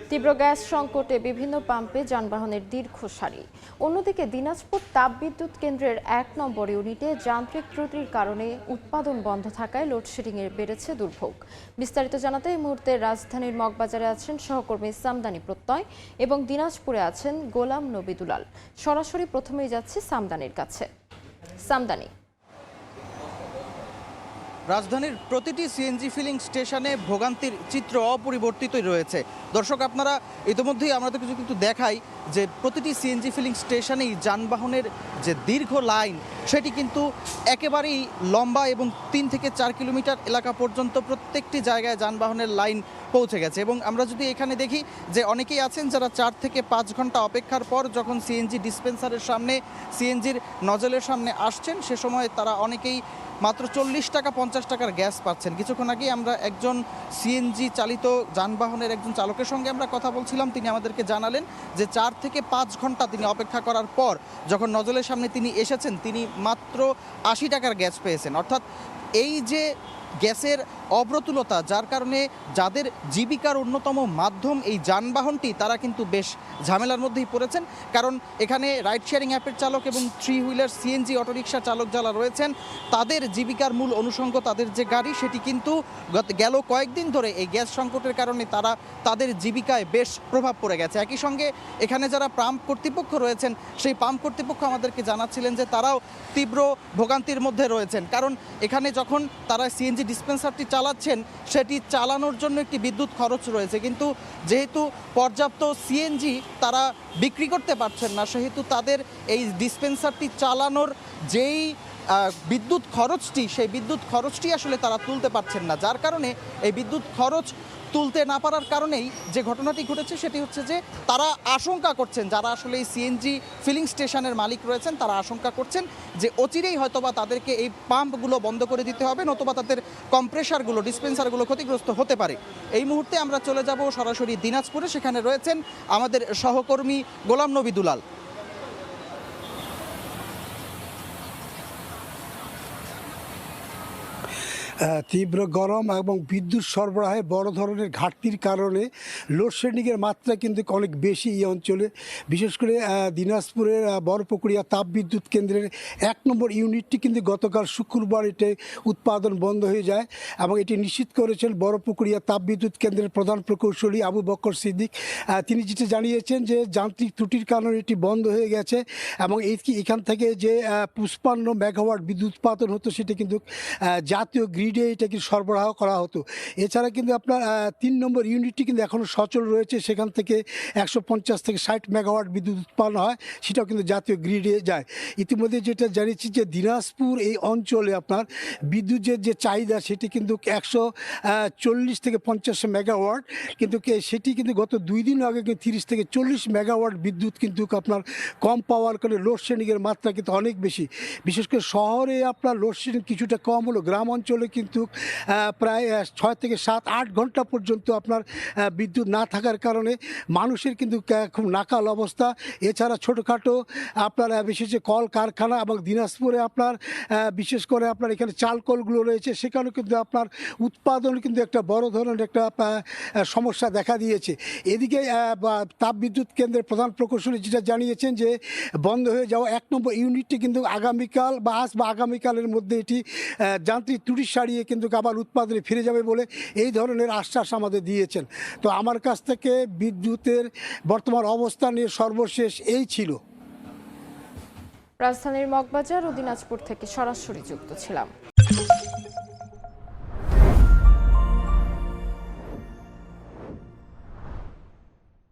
তীব্র গ্যাস সংকটে বিভিন্ন পাম্পে যানবাহনের দীর্ঘ সারি। অন্যদিকে দিনাজপুর তাপবিদ্যুৎ কেন্দ্রের ১ নম্বর ইউনিটে যান্ত্রিক ত্রুটির কারণে উৎপাদন বন্ধ থাকায় লোডশেডিংয়ে বেড়েছে দুর্ভোগ। বিস্তারিত জানাতে এই মুহূর্তে রাজধানীর মগবাজারে আছেন সহকর্মী সামদানি প্রত্যয় এবং দিনাজপুরে আছেন গোলাম নবী দুলাল। সরাসরি প্রথমেই যাচ্ছি সামদানির কাছে। সামদানি, রাজধানীর প্রতিটি সিএনজি ফিলিং স্টেশনে ভোগান্তির চিত্র অপরিবর্তিতই রয়েছে। দর্শক, আপনারা ইতিমধ্যেই আমাদের কিছু কিন্তু দেখাই যে প্রতিটি সিএনজি ফিলিং স্টেশনেই যানবাহনের যে দীর্ঘ লাইন সেটি কিন্তু একেবারেই লম্বা এবং ৩ থেকে ৪ কিলোমিটার এলাকা পর্যন্ত প্রত্যেকটি জায়গায় যানবাহনের লাইন পৌঁছে গেছে। এবং আমরা যদি এখানে দেখি যে অনেকেই আছেন যারা ৪ থেকে ৫ ঘন্টা অপেক্ষার পর যখন সিএনজি ডিসপেন্সারের সামনে সিএনজির নজলের সামনে আসছেন সে সময় তারা অনেকেই মাত্র ৪০ টাকা ৫০ টাকার গ্যাস পাচ্ছেন। কিছুক্ষণ আগেই আমরা একজন সিএনজি চালিত যানবাহনের একজন চালকের সঙ্গে আমরা কথা বলছিলাম। তিনি আমাদেরকে জানালেন যে ৪ থেকে ৫ ঘন্টা তিনি অপেক্ষা করার পর যখন নজলের সামনে তিনি এসেছেন তিনি মাত্র ৮০ টাকার গ্যাস পেয়েছেন। অর্থাৎ এই যে গ্যাসের অপ্রতুলতা, যার কারণে যাদের জীবিকার অন্যতম মাধ্যম এই যানবাহনটি, তারা কিন্তু বেশ ঝামেলার মধ্যেই পড়েছেন। কারণ এখানে রাইড শেয়ারিং অ্যাপের চালক এবং 3 হুইলার সিএনজি অটোরিকশা চালক যারা রয়েছেন তাদের জীবিকার মূল অনুষঙ্গ তাদের যে গাড়ি, সেটি কিন্তু গেল কয়েকদিন ধরে এই গ্যাস সংকটের কারণে তাদের জীবিকায় বেশ প্রভাব পড়ে গেছে। একই সঙ্গে এখানে যারা পাম্প কর্তৃপক্ষ রয়েছেন সেই পাম্প কর্তৃপক্ষ আমাদেরকে জানাচ্ছিলেন যে তারাও তীব্র ভোগান্তির মধ্যে রয়েছেন। কারণ এখানে যখন তারা সিএনজি ডিসপেন্সারটি চালাচ্ছেন সেটি চালানোর জন্য একটি বিদ্যুৎ খরচ রয়েছে, কিন্তু যেহেতু পর্যাপ্ত সিএনজি তারা বিক্রি করতে পারছেন না সেহেতু তাদের এই ডিসপেন্সারটি চালানোর যেই বিদ্যুৎ খরচটি সেই বিদ্যুৎ খরচটি আসলে তারা তুলতে পারছেন না। যার কারণে এই বিদ্যুৎ খরচ তুলতে না পারার কারণেই যে ঘটনাটি ঘটেছে সেটি হচ্ছে যে তারা আশঙ্কা করছেন, যারা আসলে এই সিএনজি ফিলিং স্টেশনের মালিক রয়েছেন তারা আশঙ্কা করছেন যে অচিরেই হয়তোবা তাদেরকে এই পাম্পগুলো বন্ধ করে দিতে হবে, নতুবা তাদের কম্প্রেসারগুলো ডিসপেন্সারগুলো ক্ষতিগ্রস্ত হতে পারে। এই মুহূর্তে আমরা চলে যাব সরাসরি দিনাজপুরে। সেখানে রয়েছেন আমাদের সহকর্মী গোলাম নবী দুলাল। তীব্র গরম এবং বিদ্যুৎ সরবরাহে বড় ধরনের ঘাটতির কারণে লোডশেডিংয়ের মাত্রা কিন্তু অনেক বেশি এই অঞ্চলে। বিশেষ করে দিনাজপুরের বড়পুকুরিয়া তাপবিদ্যুৎ কেন্দ্রের ১ নম্বর ইউনিটটি কিন্তু গতকাল শুক্রবার এটি উৎপাদন বন্ধ হয়ে যায় এবং এটি নিশ্চিত করেছেন বড়পুকুরিয়া তাপবিদ্যুৎ কেন্দ্রের প্রধান প্রকৌশলী আবু বকর সিদ্দিক। তিনি যেটা জানিয়েছেন যে যান্ত্রিক ত্রুটির কারণে এটি বন্ধ হয়ে গেছে এবং এখান থেকে যে ৫৫ মেগাওয়াট বিদ্যুৎ উৎপাদন হতো সেটা কিন্তু জাতীয় গ্রিডে এটা কিন্তু সরবরাহ করা হতো। এছাড়া কিন্তু আপনার ৩ নম্বর ইউনিটটি কিন্তু এখনও সচল রয়েছে, সেখান থেকে ১৫০ থেকে ৬০ মেগাওয়াট বিদ্যুৎ উৎপন্ন হয়, সেটাও কিন্তু জাতীয় গ্রিডে যায়। ইতিমধ্যে যেটা জানিয়েছি যে দিনাজপুর এই অঞ্চলে আপনার বিদ্যুতের যে চাহিদা সেটি কিন্তু ১৪০ থেকে ৫০ মেগাওয়াট, কিন্তু সেটি কিন্তু গত ২ দিন আগে কিন্তু ৩০ থেকে ৪০ মেগাওয়াট বিদ্যুৎ কিন্তু আপনার কম পাওয়ার কারণে লোডশেডিংয়ের মাত্রা কিন্তু অনেক বেশি। বিশেষ করে শহরে আপনার লোডশেডিং কিছুটা কম হলো, গ্রাম অঞ্চলে কিন্তু প্রায় ৬ থেকে ৭-৮ ঘন্টা পর্যন্ত আপনার বিদ্যুৎ না থাকার কারণে মানুষের কিন্তু খুব নাকাল অবস্থা। এছাড়া ছোটোখাটো আপনার বিশেষ কল কারখানা এবং দিনাজপুরে আপনার বিশেষ করে আপনার এখানে চাল কলগুলো রয়েছে, সেখানেও কিন্তু আপনার উৎপাদন কিন্তু একটা বড় ধরনের একটা সমস্যা দেখা দিয়েছে। এদিকে তাপবিদ্যুৎ কেন্দ্রের প্রধান প্রকৌশলী যেটা জানিয়েছেন যে বন্ধ হয়ে যাওয়া ১ নম্বর ইউনিটটি কিন্তু আগামীকাল বা আজ বা আগামীকালের মধ্যে এটি যান্ত্রিক ত্রুটি সারিয়ে কিন্তু আবার উৎপাদনে ফিরে যাবে বলে এই ধরনের আশ্বাস আমাদের দিয়েছেন। তো আমার কাছ থেকে বিদ্যুতের বর্তমান অবস্থা নিয়ে সর্বশেষ এই ছিল। রাজধানীর মগবাজার ও দিনাজপুর থেকে সরাসরি যুক্ত ছিলাম।